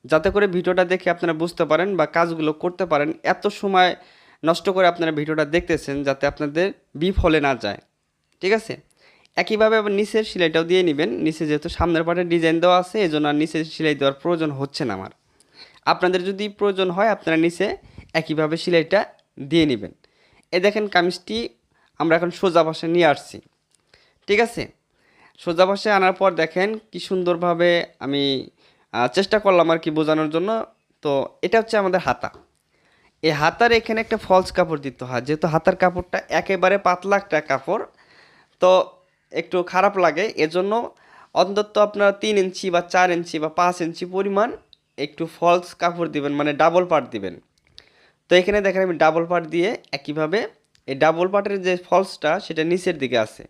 S1: যাতে করে ভিডিওটা দেখে আপনারা বুঝতে পারেন বা কাজগুলো করতে পারেন। এত সময় নষ্ট করে আপনারা ভিডিওটা দেখতেছেন যাতে আপনাদের বিফলে না যায়, ঠিক আছে। একইভাবে আবার নিচের সেলাইটাও দিয়ে নেবেন, নিচে যেহেতু সামনের পার্টে ডিজাইন দেওয়া আছে এজন্য আর নিচের সেলাই দেওয়ার প্রয়োজন হচ্ছে না আমার। আপনাদের যদি প্রয়োজন হয় আপনারা নিচে একইভাবে সেলাইটা দিয়ে নেবেন। এই দেখেন কামিজটি আমরা এখন সোজা পাশে নিয়ে আসছি, ঠিক আছে। সোজা পাশে আনার পর দেখেন কি সুন্দরভাবে আমি চেষ্টা করলাম আর কি বোঝানোর জন্য। তো এটা হচ্ছে আমাদের হাতা। এই হাতার এখানে একটা ফলস কাপড় দিতে হয়, যেহেতু হাতার কাপড়টা একেবারে পাতলা একটা কাপড়, তো একটু খারাপ লাগে। এজন্য অন্তত আপনারা 3 ইঞ্চি বা 4 ইঞ্চি বা 5 ইঞ্চি পরিমাণ একটু ফলস কাপড় দিবেন, মানে ডাবল পার্ট দিবেন। তো এখানে দেখেন আমি ডাবল পার্ট দিয়ে একইভাবে এই ডাবল পার্টের যে ফলসটা সেটা নিচের দিকে আছে,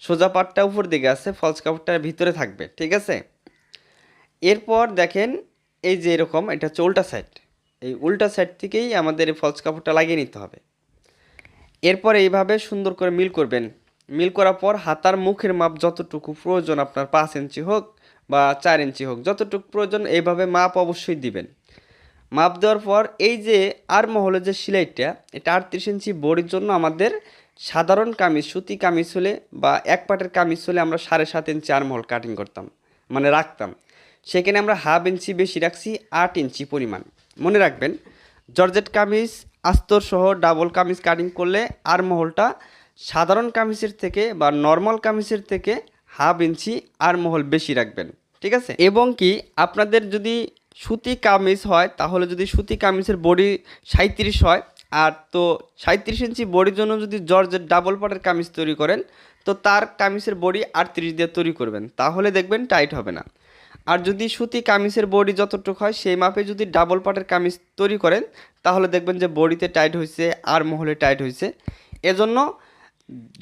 S1: সোজা পার্টটা উপর দিকে আছে, ফলস কাপড়টা ভিতরে থাকবে, ঠিক আছে। এরপর দেখেন এই যে এরকম এটা হচ্ছে উল্টা সাইড, এই উল্টা সাইড থেকেই আমাদের এই ফলস কাপড়টা লাগিয়ে নিতে হবে। এরপর এইভাবে সুন্দর করে মিল করবেন। মিল করার পর হাতার মুখের মাপ যতটুকু প্রয়োজন, আপনার 5 ইঞ্চি হোক বা 4 ইঞ্চি হোক, যতটুকু প্রয়োজন এইভাবে মাপ অবশ্যই দিবেন। মাপ দেওয়ার পর এই যে আর মহলের যে সেলাইটা, এটা 38 ইঞ্চি বডির জন্য আমাদের সাধারণ কামিজ সুতি কামিজ হলে বা এক পাটের কামিজ হলে আমরা 7.5 ইঞ্চি আর মহল কাটিং করতাম, মানে রাখতাম। সেখানে আমরা হাফ ইঞ্চি বেশি রাখছি, 8 ইঞ্চি পরিমাণ। মনে রাখবেন জর্জেট কামিজ আস্তর সহ ডাবল কামিজ কাটিং করলে আর মহলটা সাধারণ কামিজের থেকে বা নর্মাল কামিজের থেকে হাফ ইঞ্চি আর মহল বেশি রাখবেন, ঠিক আছে। এবং কি আপনাদের যদি সুতি কামিজ হয় তাহলে যদি সুতি কামিজের বডি 37 হয়, আর তো 37 ইঞ্চি বডির জন্য যদি জর্জেট ডাবল পাটের কামিজ তৈরি করেন, তো তার কামিজের বডি 38 দিয়ে তৈরি করবেন, তাহলে দেখবেন টাইট হবে না। আর যদি সুতি কামিজের বডি যতটুকু হয় সেই মাপে যদি ডাবল পাটের কামিজ তৈরি করেন, তাহলে দেখবেন যে বডিতে টাইট হয়েছে আর মহলে টাইট হয়েছে। এজন্য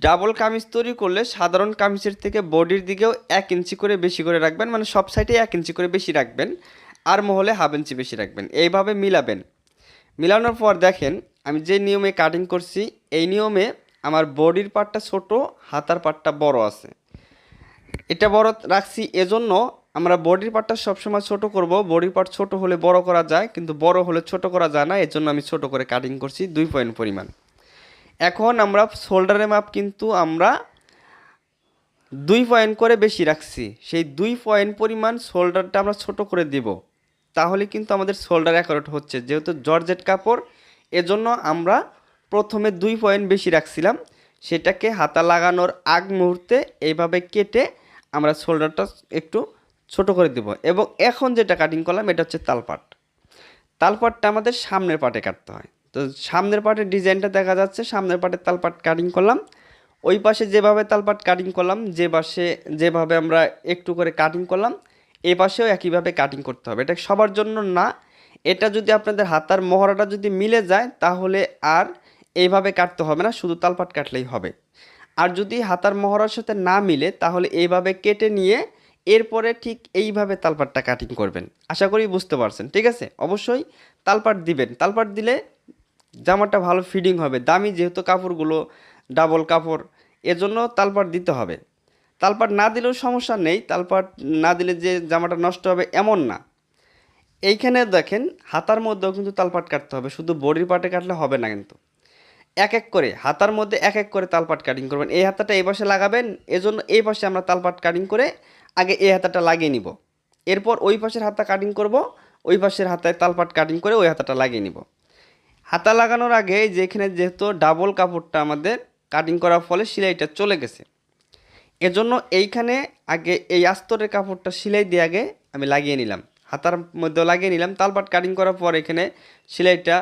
S1: ডাবল কামিজ তৈরি করলে সাধারণ কামিজের থেকে বডির দিকেও 1 ইঞ্চি করে বেশি করে রাখবেন, মানে সব সাইডে 1 ইঞ্চি করে বেশি রাখবেন, আর মহলে হাফ ইঞ্চি বেশি রাখবেন। এইভাবে মিলাবেন। মিলানোর পর দেখেন আমি যে নিয়মে কাটিং করছি এই নিয়মে আমার বডির পার্টটা ছোট, হাতার পার্টটা বড় আছে। এটা বড় রাখছি এজন্য আমরা বডির পার্টটা সবসময় ছোট করব। বডির পার্ট ছোট হলে বড় করা যায়, কিন্তু বড় হলে ছোট করা যায় না, এজন্য আমি ছোট করে কাটিং করছি 2 পয়েন্ট পরিমাণ। এখন আমরা শোল্ডারের মাপ কিন্তু আমরা 2 পয়েন্ট করে বেশি রাখছি, সেই 2 পয়েন্ট পরিমাণ শোল্ডারটা আমরা ছোট করে দিব, তাহলে কিন্তু আমাদের শোল্ডার অ্যাকুরেট হচ্ছে। যেহেতু জর্জেট কাপড় এজন্য আমরা প্রথমে 2 পয়েন্ট বেশি রাখছিলাম, সেটাকে হাতা লাগানোর আগ মুহূর্তে এইভাবে কেটে আমরা শোল্ডারটা একটু ছোট করে দেব। এবং এখন যেটা কাটিং করলাম এটা হচ্ছে তালপাট। তালপাটটা আমাদের সামনের পাটে কাটতে হয়। তো সামনের পাটের ডিজাইনটা দেখা যাচ্ছে, সামনের পাটের তালপাট কাটিং করলাম। ওই পাশে যেভাবে তালপাট কাটিং করলাম, যে পাশে যেভাবে আমরা একটু করে কাটিং করলাম, এই পাশেও একইভাবে কাটিং করতে হবে। এটা সবার জন্য না, এটা যদি আপনাদের হাতার মহড়াটা যদি মিলে যায় তাহলে আর এইভাবে কাটতে হবে না, শুধু তালপাট কাটলেই হবে। আর যদি হাতার মহড়ার সাথে না মিলে তাহলে এইভাবে কেটে নিয়ে এরপরে ঠিক এইভাবে তালপাটটা কাটিং করবেন। আশা করি বুঝতে পারছেন, ঠিক আছে। অবশ্যই তালপাট দিবেন, তালপাট দিলে জামাটা ভালো ফিটিং হবে। দামি যেহেতু কাপড়গুলো ডাবল কাপড়, এজন্য তালপাট দিতে হবে। তালপাট না দিলেও সমস্যা নেই, তালপাট না দিলে যে জামাটা নষ্ট হবে এমন না। এইখানে দেখেন হাতার মধ্যেও কিন্তু তালপাট কাটতে হবে, শুধু বডির পার্টে কাটলে হবে না। কিন্তু এক এক করে হাতার মধ্যে এক এক করে তালপাট কাটিং করবেন। এই হাতাটা এই পাশে লাগাবেন, এজন্য এই পাশে আমরা তালপাট কাটিং করে আগে এই হাতাটা লাগিয়ে নিব। এরপর ওই পাশের হাতা কাটিং করব, ওই পাশের হাতায় তালপাট কাটিং করে ওই হাতাটা লাগিয়ে নিব। হাতা লাগানোর আগে যেখানে যেহেতু ডাবল কাপড়টা আমাদের কাটিং করার ফলে সেলাইটা চলে গেছে, এজন্য এইখানে আগে এই আস্তরের কাপড়টা সেলাই দিয়ে আগে আমি লাগিয়ে নিলাম, হাতার মধ্যেও লাগিয়ে নিলাম। তালপাট কাটিং করার পর এখানে সেলাইটা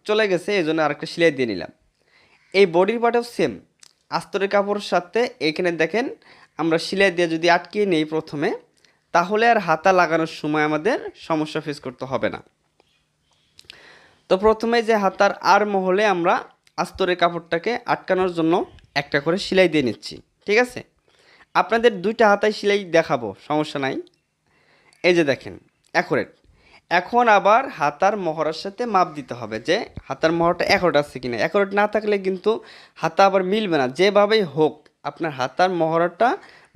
S1: চলে গেছে, এই জন্য আরেকটা সেলাই দিয়ে নিলাম। এই বডির পার্টেও সেম আস্তরের কাপড়ের সাথে এখানে দেখেন আমরা সেলাই দিয়ে যদি আটকিয়ে নেই প্রথমে, তাহলে আর হাতা লাগানোর সময় আমাদের সমস্যা ফেস করতে হবে না। তো প্রথমে যে হাতার আর মহলে আমরা আস্তরের কাপড়টাকে আটকানোর জন্য একটা করে সেলাই দিয়ে নিচ্ছি, ঠিক আছে। আপনাদের 2টা হাতায় সেলাই দেখাবো, সমস্যা নাই। এই যে দেখেন অ্যাকুরেট। এখন আবার হাতার মহড়ার সাথে মাপ দিতে হবে যে হাতার মহড়াটা অ্যাকুরেট আছে কিনা। অ্যাকুরেট না থাকলে কিন্তু হাতা আবার মিলবে না। যেভাবেই হোক আপনার হাতার মহড়াটা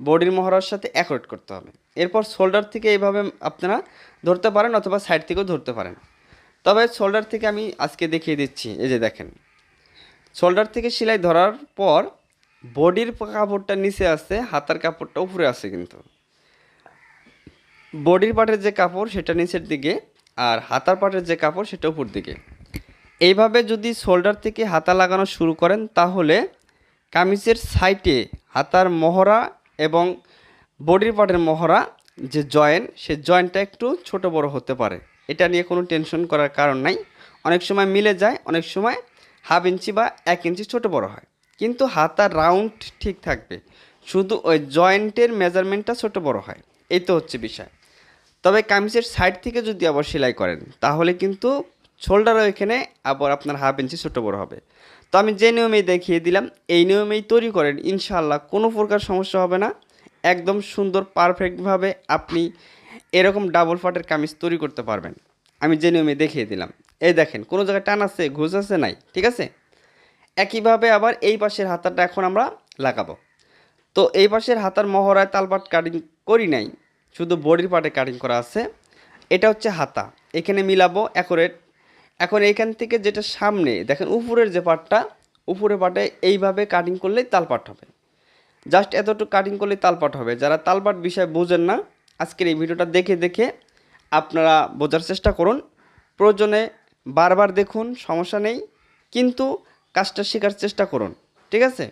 S1: বডির মহড়ার সাথে অ্যাকুরেট করতে হবে। এরপর শোল্ডার থেকে এইভাবে আপনারা ধরতে পারেন অথবা সাইড থেকেও ধরতে পারেন। তবে শোল্ডার থেকে আমি আজকে দেখিয়ে দিচ্ছি। এই যে দেখেন শোল্ডার থেকে সেলাই ধরার পর বডির কাপড়টা নিচে আছে, হাতার কাপড়টা উপরে আছে, কিন্তু বডির পার্টের যে কাপড় সেটা নিচের দিকে, আর হাতার পাটের যে কাপড় সেটা উপর দিকে। এইভাবে যদি শোল্ডার থেকে হাতা লাগানো শুরু করেন তাহলে কামিজের সাইডে হাতার মহড়া এবং বডির পার্টের মহড়া যে জয়েন্ট সে জয়েন্টটা একটু ছোট বড় হতে পারে। এটা নিয়ে কোনো টেনশন করার কারণ নাই। অনেক সময় মিলে যায়, অনেক সময় হাফ ইঞ্চি বা 1 ইঞ্চি ছোট বড় হয়, কিন্তু হাতার রাউন্ড ঠিক থাকবে, শুধু ওই জয়েন্টের মেজারমেন্টটা ছোট বড় হয়। এই তো হচ্ছে বিষয়। তবে কামিজের সাইড থেকে যদি আবার সেলাই করেন তাহলে কিন্তু শোল্ডারও এখানে আবার আপনার হাফ ইঞ্চি ছোটো বড়ো হবে। তো আমি যে নিয়মেই দেখিয়ে দিলাম এই নিয়মেই তৈরি করেন, ইনশাআল্লাহ কোনো প্রকার সমস্যা হবে না। একদম সুন্দর পারফেক্টভাবে আপনি এরকম ডাবল পাটের কামিজ তৈরি করতে পারবেন। আমি যে নিয়মে দেখিয়ে দিলাম, এই দেখেন কোনো জায়গায় টান আছে, ঘুষ আছে, নাই, ঠিক আছে। একইভাবে আবার এই পাশের হাতাটা এখন আমরা লাগাবো। তো এই পাশের হাতার মহড়ায় তালপাট কাটিং করি নাই, শুধু বডির পার্টে কাটিং করা আছে। এটা হচ্ছে হাতা, এখানে মিলাবো অ্যাকুরেট। এখন এইখান থেকে যেটা সামনে দেখেন উপরের যে পার্টটা, উপরের পার্টে এইভাবে কাটিং করলেই তালপাট হবে। জাস্ট এতটুকু কাটিং করলেই তালপাট হবে। যারা তালপাট বিষয় বোঝেন না, আজকের এই ভিডিওটা দেখে দেখে আপনারা বোঝার চেষ্টা করুন। প্রয়োজনে বারবার দেখুন, সমস্যা নেই, কিন্তু কাজটা শেখার চেষ্টা করুন, ঠিক আছে।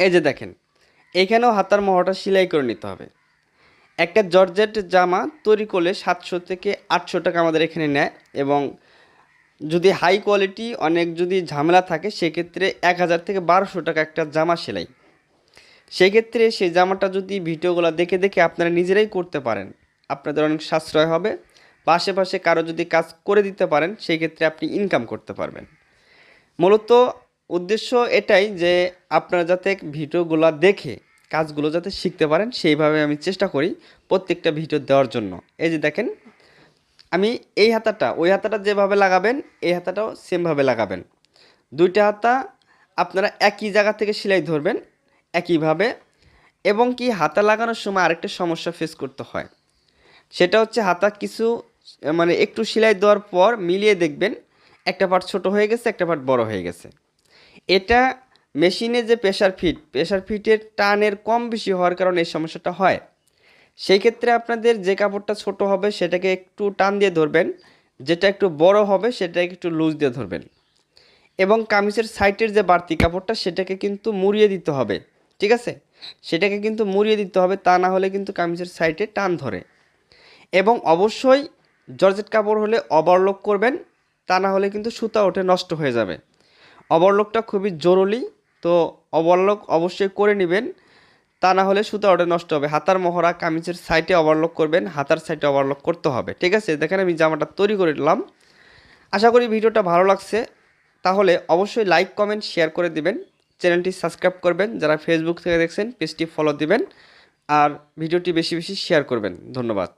S1: এই যে দেখেন এখানেও হাতার মহড়াটা সেলাই করে নিতে হবে। একটা জর্জেট জামা তৈরি করলে 700 থেকে 800 টাকা আমাদের এখানে নেয়, এবং যদি হাই কোয়ালিটি অনেক যদি ঝামেলা থাকে সেক্ষেত্রে 1000 থেকে 1200 টাকা একটা জামা সেলাই। সেক্ষেত্রে সেই জামাটা যদি ভিডিওগুলো দেখে দেখে আপনারা নিজেরাই করতে পারেন, আপনাদের অনেক সাশ্রয় হবে, বা আশেপাশে কারো যদি কাজ করে দিতে পারেন সেই ক্ষেত্রে আপনি ইনকাম করতে পারবেন। মূলত উদ্দেশ্য এটাই যে আপনারা যাতে ভিডিওগুলো দেখে কাজগুলো যাতে শিখতে পারেন, সেইভাবে আমি চেষ্টা করি প্রত্যেকটা ভিডিও দেওয়ার জন্য। এই যে দেখেন আমি এই হাতাটা ওই হাতাটা যেভাবে লাগাবেন এই হাতাটাও সেমভাবে লাগাবেন। দুইটা হাতা আপনারা একই জায়গা থেকে সেলাই ধরবেন একইভাবে। এবং কি হাতা লাগানোর সময় আরেকটা সমস্যা ফেস করতে হয়, সেটা হচ্ছে হাতা কিছু মানে একটু সেলাই দেওয়ার পর মিলিয়ে দেখবেন একটা পার্ট ছোট হয়ে গেছে, একটা পার্ট বড় হয়ে গেছে। এটা মেশিনে যে প্রেশার ফিটের টানের কম বেশি হওয়ার কারণে এই সমস্যাটা হয়। সেই ক্ষেত্রে আপনাদের যে কাপড়টা ছোট হবে সেটাকে একটু টান দিয়ে ধরবেন, যেটা একটু বড় হবে সেটাকে একটু লুজ দিয়ে ধরবেন। এবং কামিজের সাইডের যে বাড়তি কাপড়টা সেটাকে কিন্তু মুড়িয়ে দিতে হবে, ঠিক আছে। সেটাকে কিন্তু মুড়িয়ে দিতে হবে, তা না হলে কিন্তু কামিজের সাইডে টান ধরে। এবং অবশ্যই জর্জেট কাপড় হলে ওভারলক করবেন, তা না হলে কিন্তু সুতা ওঠে, নষ্ট হয়ে যাবে। ওভারলকটা খুবই জরুরি, তো ওভারলক অবশ্যই করে নেবেন, তা না হলে সুতা ওঠে, নষ্ট হবে। হাতার মহড়া কামিজের সাইডে ওভারলক করবেন, হাতার সাইডে ওভারলক করতে হবে, ঠিক আছে। দেখেন আমি জামাটা তৈরি করে নিলাম। আশা করি ভিডিওটা ভালো লাগছে, তাহলে অবশ্যই লাইক কমেন্ট শেয়ার করে দিবেন, চ্যানেলটি সাবস্ক্রাইব করবেন, যারা ফেসবুক থেকে দেখছেন পেজটি ফলো দিবেন, আর ভিডিওটি বেশি বেশি শেয়ার করবেন। ধন্যবাদ।